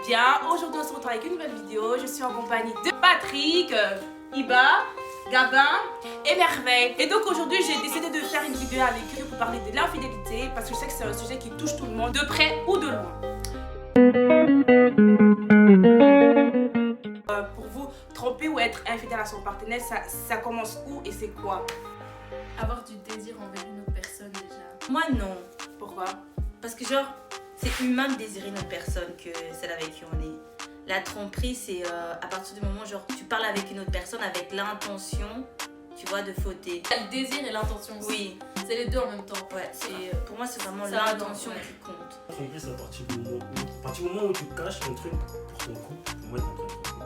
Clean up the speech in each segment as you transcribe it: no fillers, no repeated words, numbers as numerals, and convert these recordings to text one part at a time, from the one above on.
bien. Aujourd'hui, on se retrouve avec une nouvelle vidéo. Je suis en compagnie de Patrick, Iba, Gabin et Merveille. Et donc aujourd'hui, j'ai décidé de faire une vidéo avec eux pour parler de l'infidélité parce que je sais que c'est un sujet qui touche tout le monde, de près ou de loin. Pour vous, tromper ou être infidèle à son partenaire, ça commence où et c'est quoi? Avoir du désir envers une autre personne déjà. Moi non. Pourquoi? Parce que genre, c'est humain de désirer une autre personne que celle avec qui on est. La tromperie, c'est à partir du moment genre tu parles avec une autre personne avec l'intention, tu vois, de fauter. Le désir et l'intention aussi. Oui. C'est les deux en même temps. Ouais, pour moi c'est vraiment Ça l'intention va, ouais. qui compte. Tromper, c'est à partir du moment où tu caches un truc pour ton couple, pour moi, c'est en train de tromper.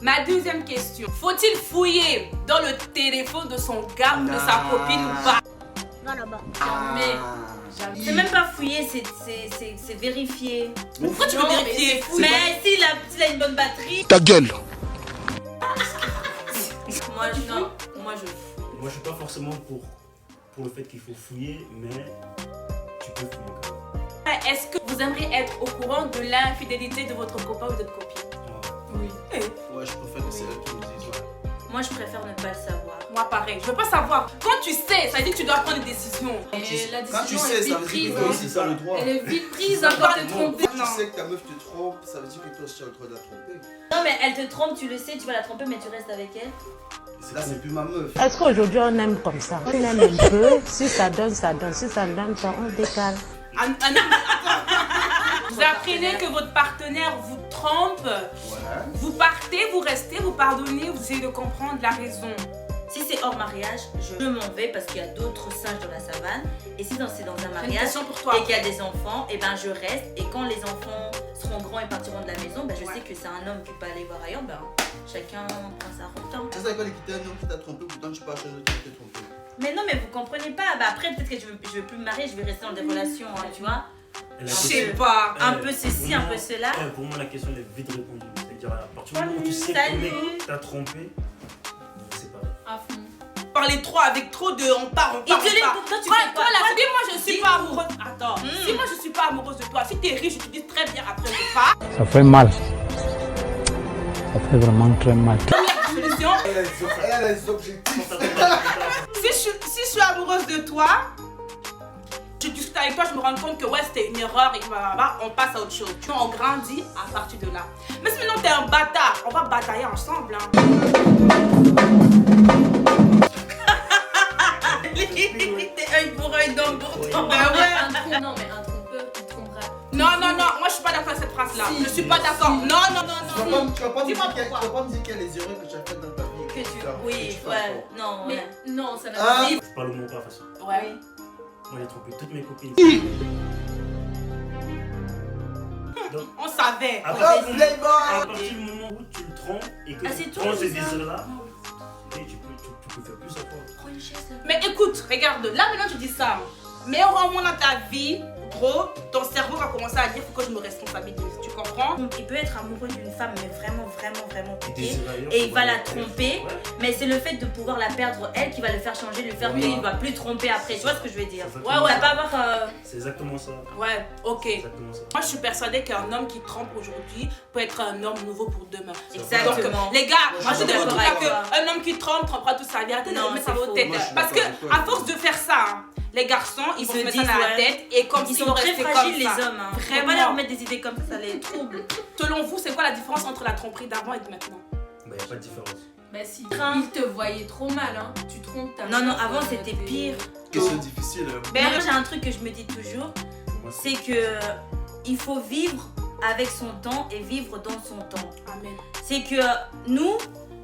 Ma deuxième question, faut-il fouiller dans le téléphone de son gars ou de sa copine ou pas? Jamais. C'est même pas fouiller, c'est vérifier. Pourquoi tu veux Non, vérifier? Mais s'il a une bonne batterie. Ta gueule. Moi je fous. Moi, je suis pas forcément pour le fait qu'il faut fouiller, mais tu peux fouiller quand même. Est-ce que vous aimeriez être au courant de l'infidélité de votre copain ou de votre copine? Oui. Ouais, je préfère que c'est eux qui me disent, ouais. Moi je préfère ne pas le savoir. Moi pareil, je veux pas savoir. Quand tu sais, ça veut dire que tu dois prendre des décisions. Et la Quand tu décision sais, est ça vite veut prise. dire que toi hein. aussi, t'as le droit. Elle est vite prise hein, quand t'es trompée. Quand tu sais que ta meuf te trompe, ça veut dire que toi aussi, tu as le droit de la tromper. Non mais elle te trompe, tu le sais, tu vas la tromper mais tu restes avec elle. Là, c'est plus ma meuf. Est-ce qu'aujourd'hui on aime comme ça? On aime un peu, si ça donne, ça donne, si ça ne donne pas, on décale. Vous apprenez que votre partenaire vous trompe, Ouais. vous partez, vous restez, vous pardonnez, vous essayez de comprendre la raison. Si c'est hors mariage, je m'en vais parce qu'il y a d'autres singes dans la savane. Et si c'est dans un J'ai une mariage question pour toi. et qu'il y a des enfants, et ben je reste. Et quand les enfants seront grands et partiront de la maison, ben je sais que c'est un homme qui peut aller voir ailleurs. Ben chacun prend sa route. Ça savais pas quitter un homme qui t'a trompé, pourtant tu pars chez un autre qui t'a trompé. Mais non, mais vous comprenez pas. Ben après peut-être que je veux plus me marier, je vais rester dans des relations, hein, tu vois. Et la Je question- sais pas. Un peu ceci, un peu cela. Pour moi, la question elle est vite répondue. C'est-à-dire, à partir du moment où tu sais que Salut. le mec t'a trompé, c'est pareil. À fond. Parler trop avec trop de on part. Et tu l'es pour toi, tu fais quoi? Toi là, dis moi je suis Dis- pas amoureuse. Attends, si moi je suis pas amoureuse de toi, si t'es riche, tu dis très bien après je pars. Ça fait mal. Ça fait vraiment très mal. Première solution, Elle a des objectifs. si je suis amoureuse de toi, je discute avec toi, je me rends compte que ouais c'était une erreur et blablabla, on passe à autre chose. On grandit à partir de là. Mais si maintenant t'es un bâtard, on va batailler ensemble. Hein. T'es œil pour œil, dent pour dent. Ben ouais. Non, mais un trompeur, il trompera. Non, moi je suis pas d'accord avec cette phrase-là. Si, je suis pas d'accord. si. Non. Tu vas pas me Dis-moi dire pourquoi. tu vas pas me dire qu'il y a les erreurs que tu as faites dans ta vie. Que tu. as- Oui, tu fais ouais. encore. Non, Mais ouais. non, ça n'a Ah. pas. Je parle au mon pas, de toute façon. Ouais. Moi, j'ai trompé toutes mes copines. Donc, On savait. à Oh, partir du playboy. moment où tu le trompes et que Ah, c'est tu toi prends qui ces dis ça. désirs-là, tu peux faire plus à toi. Prends une chaise. Mais écoute, regarde, là maintenant tu dis ça. Mais au moment dans ta vie, gros, ton cerveau va commencer à dire faut que je me responsabilise. Tu comprends? Il peut être amoureux d'une femme, mais vraiment Et piqué. désirs ailleurs, Et il tu va vois, la ouais. tromper. Ouais. Mais c'est le fait de pouvoir la perdre, elle, qui va le faire changer, lui faire Voilà. qu'il ne va plus tromper après. Tu vois ce que je veux dire? C'est Ouais, ouais. Ça va pas avoir. C'est exactement ça. Ouais, ok. C'est exactement ça. Moi je suis persuadée qu'un homme qui trompe aujourd'hui peut être un homme nouveau pour demain. Exactement. Donc, les gars, Ouais, moi je je suis te d'accord dis avec là toi. qu'un homme qui trompera toute sa vie. Arrêtez de Non, mettre c'est ça dans faux. vos têtes. Moi, je suis Parce que d'accord avec toi. à force de faire ça, hein, les garçons, ils vont se mettre ça dans la ouais. tête et comme Ils s'ils sont très restaient fragiles, comme ça. les hommes. Hein. Faut Vraiment. pas leur mettre des idées comme ça, ça les trouble. Selon vous, c'est quoi la différence entre la tromperie d'avant et de maintenant? Bah, y a pas de différence. Bah si, il te voyait trop mal, hein. Tu trompes ta Non, non, meuf, avant c'était pire. Question difficile. hein. Mais moi j'ai un truc que je me dis toujours, Moi, c'est que il faut vivre avec son temps et vivre dans son temps. Amen. C'est que nous,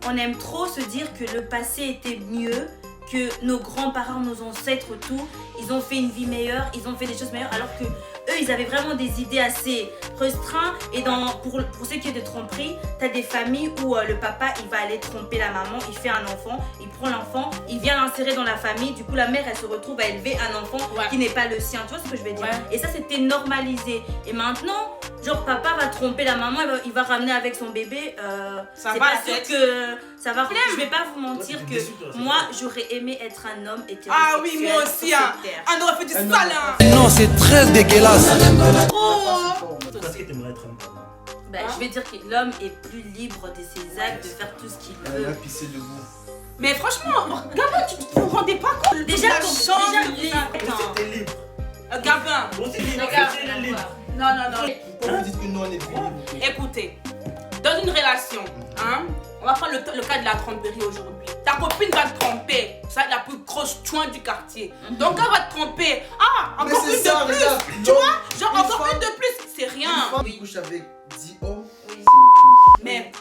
on aime trop se dire que le passé était mieux, que nos grands-parents, nos ancêtres, tout, ils ont fait une vie meilleure, ils ont fait des choses meilleures, alors que eux, ils avaient vraiment des idées assez restreintes. Et pour ce qui est de tromperie, t'as des familles où le papa, il va aller tromper la maman, il fait un enfant, il prend l'enfant, il vient l'insérer dans la famille, du coup la mère, elle se retrouve à élever un enfant qui n'est pas le sien, tu vois ce que je veux dire? Ouais. Et ça, c'était normalisé. Et maintenant, genre papa va tromper la maman, il va ramener avec son bébé, Ça c'est va, pas c'est- sûr que ça va. Je vais pas vous mentir Toi, t'es que déçu, toi, c'est moi vrai. j'aurais aimé être un homme hétérosexuel. Ah oui, moi aussi, sur hein. cette terre. On aurait fait du Un sale, homme. hein. Non, c'est très dégueulasse. Oh. Parce que t'aimerais être un Bah, je vais dire que l'homme est plus libre de ses actes, de faire tout ce qu'il Elle a veut. pissé debout. Mais franchement, Gabin, tu te rendais pas compte? Déjà, la chance déjà, T'es libre. Gabin, Bon, c'est libre. Regarde, C'est libre. non. Pourquoi vous dites que nous on est libre? Écoutez, dans une relation, hein, on va prendre le cas de la tromperie aujourd'hui. Ta copine va te tromper, ça va être la plus grosse chouin du quartier. Donc elle va te tromper. Ah, Mais encore c'est une ça, de plus. regarde. Tu vois, genre Une encore femme- une de plus, c'est Une rien. femme qui couche avec 10 hommes, Oui. c'est une pute. Mais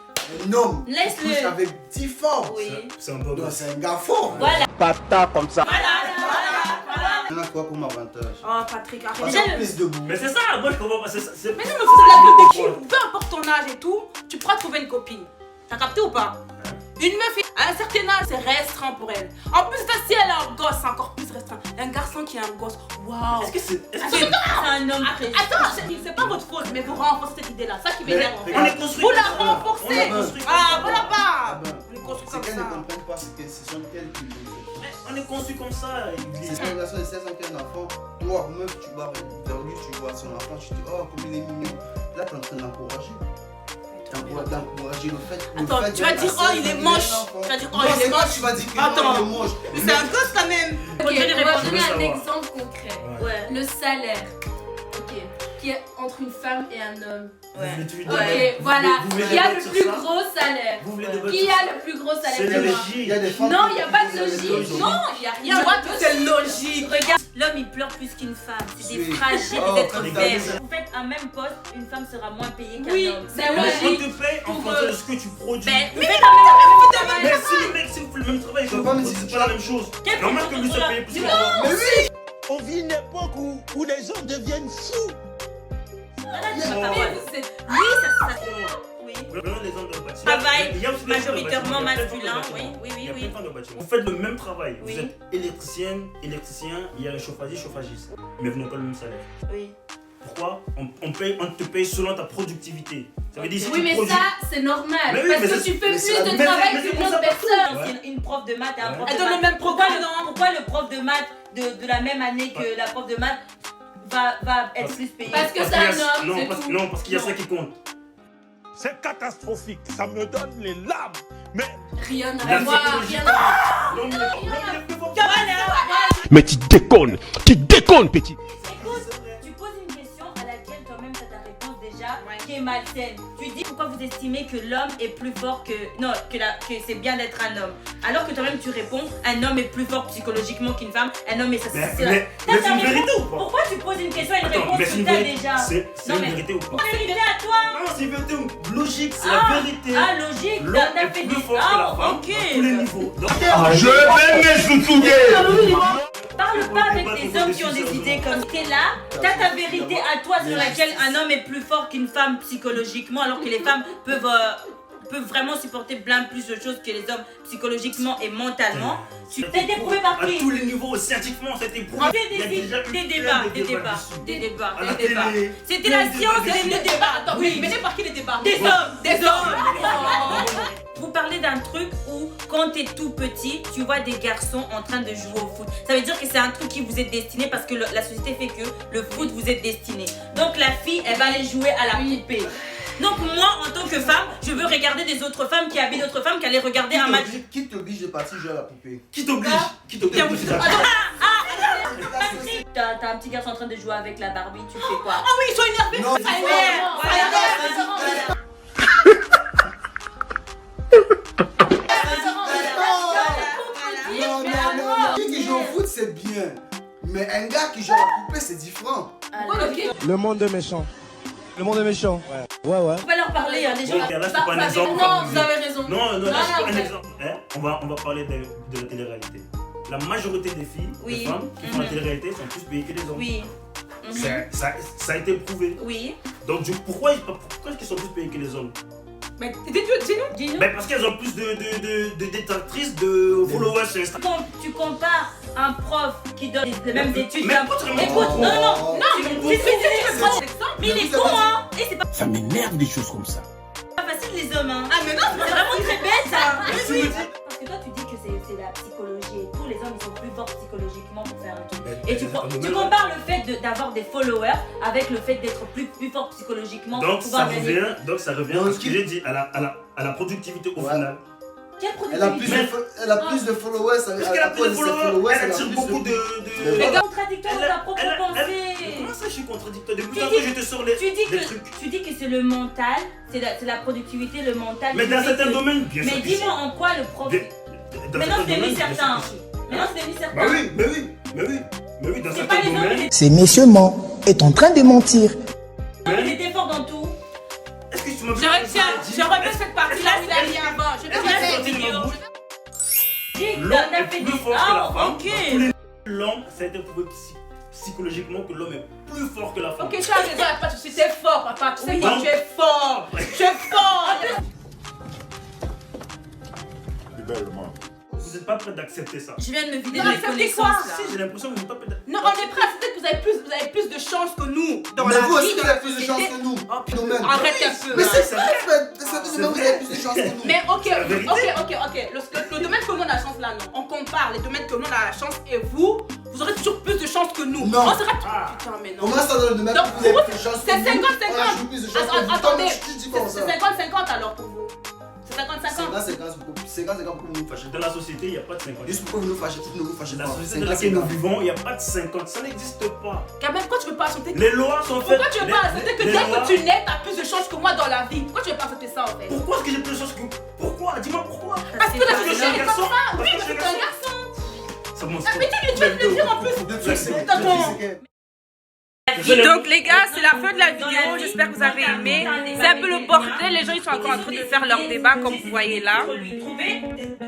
Un homme qui Laisse-le. couche avec 10 femmes, Oui. C'est un beau non, gosse. c'est un gars fort. Voilà. Il y en a quoi comme avantage? oh Patrick, arrête. Parce Déjà, qu'on pisse debout. Mais c'est ça, moi je comprends pas. C'est- Mais non, mais faut la gueule de qui? Peu importe ton âge et tout, tu pourras trouver une copine. T'as capté ou pas? Une meuf à un certain âge, c'est restreint pour elle. En plus, si elle a un gosse, c'est encore plus restreint. Un garçon qui a un gosse, waouh. Est-ce que c'est. Est-ce que C'est un homme précis. Attends, c'est pas votre faute, mais vous renforcez cette idée-là. Ça qui m'énerve. en fait. on est construit. Vous la comme ça. renforcez. On est construit. comme Ah, ça. voilà Ah pas. ben, On est construit c'est comme qu'elles ne ça. comprennent pas, c'est que ce sont elles qui l'ont fait. Mais on est construit comme ça. C'est une relation de 16 ans qu'un enfant. Toi, meuf, tu vas vers lui, tu vois son enfant, tu te dis, oh, comme il est mignon. Là, t'es en train d'encourager. D'encourager le fait. Attends, tu vas dire, oh, il est moche. Tu vas dire, oh, il est moche. Tu vas dire que Attends. il est moche. Mais c'est un gosse quand même. Ok, Faut donner on va réponse. donner Je veux un savoir. exemple concret. Ouais. Le salaire. Ok. Qui est entre une femme et un homme. Ouais. Ok, voilà. Vous voulez Qui a le débattre plus sur ça gros salaire? Vous voulez Ouais. débattre Qui sur a ça? le plus gros C'est salaire? la Dis-moi. logique. Il y a des femmes. Non, qui- il n'y a pas de qui ont des logique. logiques. Non, il n'y a Tu rien vois de que c'est logique. Regarde, l'homme il pleure plus qu'une femme. C'est des Oui. fragiles, Oh, des êtres comme faibles. ça. Vous faites un même poste, une femme sera moins payée qu'un Oui, homme. c'est C'est Mais logique. on te paye en Pour fonction eux. de ce que tu produis. Mais Mais si le mec s'il fait le même travail, Je sais pas, mais c'est si- pas la même chose. Quel C'est normal que lui soit payé plus que moi. Mais oui! On vit une époque où les gens deviennent fous. Mais vous êtes. oui, ça oui. Vraiment, les hommes de bâtiment. Travail Il y a aussi des femmes de majoritairement bâtiment, il y a plein de femmes de masculin, bâtiment. oui, Il y a oui. plein de femmes de bâtiment. Vous faites le même travail. Oui. Vous êtes électricienne, électricien, il y a un chauffagiste, chauffagiste. Mais vous n'avez pas le même salaire. Oui. Pourquoi on te paye selon ta productivité. Ça veut dire si Oui, tu mais produis. ça, c'est normal. Mais oui, parce mais que c'est- tu fais mais c'est plus la- de mais travail c'est qu'une pour ça autre partout. personne. Ouais. C'est une prof de maths et un Ouais. prof Elle de donne le maths. même Pourquoi programme, non? pourquoi le prof de maths de la même année que la prof de maths va être plus payé? Parce que Parce c'est qu'il y a- un homme, non, c'est parce- tout. non, parce qu'il y a ça qui compte. C'est catastrophique. Ça me donne les larmes. Mais Rien La à voir, psychologie. rien à voir. Non, mais Mais tu déconnes, petit. Écoute, tu poses une question à laquelle toi-même tu as ta réponse déjà qui est malsaine. Tu dis pourquoi vous estimez que l'homme est plus fort que. Non, que c'est bien d'être un homme. Alors que toi-même tu réponds un homme est plus fort psychologiquement qu'une femme. Un homme est ça. Mais c'est la- mais T'as c'est ta une réponse. vérité ou pas? Pourquoi tu poses une question à une Attends, réponse mais c'est que une tu as vérité. déjà? C'est Non, une mais- vérité ou pas? C'est vérité à toi. Non, c'est une vérité logique, c'est Ah, la vérité. Ah, logique, L'homme t'as est fait plus des. fort que Ah, la femme ok. à tous les niveaux. Donc, Je vais m'essouffler. Parle pas avec des hommes qui ont des idées comme t'es là, t'as ta vérité à toi sur laquelle un homme est plus fort qu'une femme psychologiquement, alors que les femmes peuvent vraiment supporter bien plus de choses que les hommes psychologiquement et mentalement. Tu t'es éprouvé par à qui? tous les niveaux, scientifiquement, c'était prouvé. Fais Il y a déjà eu des plein débats, de des débats, dessus. des débats, À la des débats. télé, C'était plein la de science débats et Les les débats. débats, attends, Oui. mais c'est par qui les débats? Des hommes, des hommes. Oh. Vous parlez d'un truc où quand t'es tout petit, tu vois des garçons en train de jouer au foot. Ça veut dire que c'est un truc qui vous est destiné parce que la société fait que le foot vous est destiné. Donc la fille, elle va aller jouer à la poupée. Donc moi, en tant que femme, je veux regarder des autres femmes qui habillent d'autres femmes qui allaient regarder un match. Qui t'oblige de partir jouer à la poupée? Qui t'oblige? Qui t'oblige? T'as un petit garçon en train de jouer avec la Barbie, tu fais quoi? Ah oui, ils sont énervés. Non, Ça c'est énerve. pas- Ça énerve. Non, non, non. Qui joue au foot, c'est bien. Mais un gars qui joue à la poupée, c'est différent. Ok. Le monde est méchant. Le monde est méchant. Ouais. On va leur parler, hein, les gens. Ok, là, c'est pas un exemple. Non, vous avez raison. Non, là, c'est pas un ok. exemple. Hein, on va parler de la télé-réalité. La majorité des filles, Oui. des femmes qui font la Mhm. télé-réalité sont plus payées que les hommes. Oui. Mhm. Ça a été prouvé. Oui. Donc, pourquoi est-ce qu'ils sont plus payés que les hommes? Mais dis-nous. Dis-nous. Ben, parce qu'elles ont plus de détractrices, de followers sur Instagram. Quand tu compares un prof qui donne les mêmes études Mais qu'un- pourquoi tu Écoute, remontes- non, non, Oh. non, mais c'est Prends l'exemple. mais il est con, hein. Et c'est Ça m'énerve des choses comme ça. pas facile les hommes, hein. Ah mais non, C'est vraiment très bête, ça. Qu'est-ce que tu veux dire? Parce que toi tu dis que c'est la psychologie et tout. Les hommes, ils sont plus forts psychologiquement pour faire un truc. Mais Et tu compares le fait d'avoir des followers avec le fait d'être plus fort psychologiquement pour Donc pouvoir ça gagner. revient à ce que j'ai dit, à la productivité au final. Quelle Elle a plus de followers. Parce qu'elle a plus de followers, elle attire beaucoup de... Mais t'es contradictoire dans ta propre pensée. Comment ça je suis contradictoire? Depuis Tu tantôt dis- je te sors des trucs. Tu dis que c'est le mental, c'est la productivité, le mental. Mais qui dans fait certains que- domaines, bien sûr. Mais que si. dis-moi en quoi le prof. Dans Maintenant, certains c'est mis domaines, bien sûr certain. que si. Maintenant, c'est mis certain. Bah oui, dans C'est pas certains les hommes domaines. Ce monsieur ment est en train de mentir. Il était fort dans tout. Est-ce que tu m'as Je remets cette partie-là où il a mis avant. Je te laisse cette vidéo. L'homme est plus fort que la femme. Ok. Dans tous les l'homme, ça a été prouvé psychologiquement que l'homme est plus fort que la femme. Ok, tu as raison, il n'y a pas de souci. T'es fort, papa. Tu sais Oui. quoi, tu es fort. Tu es fort. Vous n'êtes pas prêts d'accepter ça. Je viens de me vider Non, de mes acceptez connaissances quoi là. Si, j'ai l'impression que vous n'êtes pas prêts d'accepter. Non, on est prêt à accepter que vous avez plus de chance que nous dans Mais la vous aussi, vie. vous avez plus de chance que nous. Oh, putain, Nous-mêmes. arrête un peu. Mais hein. c'est vrai, Fred. C'est nous, vous avez plus de chance que nous. Mais ok, la vérité. ok. Le domaine que nous on a la chance là, non. On compare les domaines que nous on a la chance et vous aurez toujours plus de chance que nous. Non. On sera. Ah. Putain, mais non. Comment ça dans le domaine Donc, que vous avez pour plus de chance que c'est nous? 50-50. On a toujours plus de chance que vous. Attendez, Tu dis comme c'est ça. 50-50 alors pour vous. C'est 50-50. 50-50 pour vous nous fâchez. Dans la société, il n'y a pas de 50. Juste pourquoi vous nous fâchez, vous ne vous fâchez Dans pas. la société dans laquelle nous vivons, il n'y a pas de 50. Ça n'existe pas. Gamin, pourquoi tu veux pas accepter Les lois sont faites. Pourquoi tu veux pas accepter que les dès lois- que tu nais, t'as plus de chance que moi dans la vie? Pourquoi tu veux pas accepter ça en fait? Pourquoi est-ce que j'ai plus de chance que vous? Pourquoi? Dis-moi pourquoi. Parce que la Parce que je suis un société est garçon. comme ça. Parce Oui, que parce je que suis t'es un un garçon. Ça m'en Ah, mais tu viens de le dire en plus. Je Donc les gars, c'est la fin de la vidéo, j'espère que vous avez aimé. C'est un peu le bordel, les gens ils sont encore en train de faire leur débat comme vous voyez là. Trouver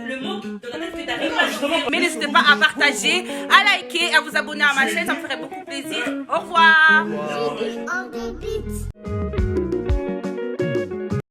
le mot dans la tête que t'arrives. Mais n'hésitez pas à partager, à liker, à vous abonner à ma chaîne, ça me ferait beaucoup plaisir. Au revoir. En début.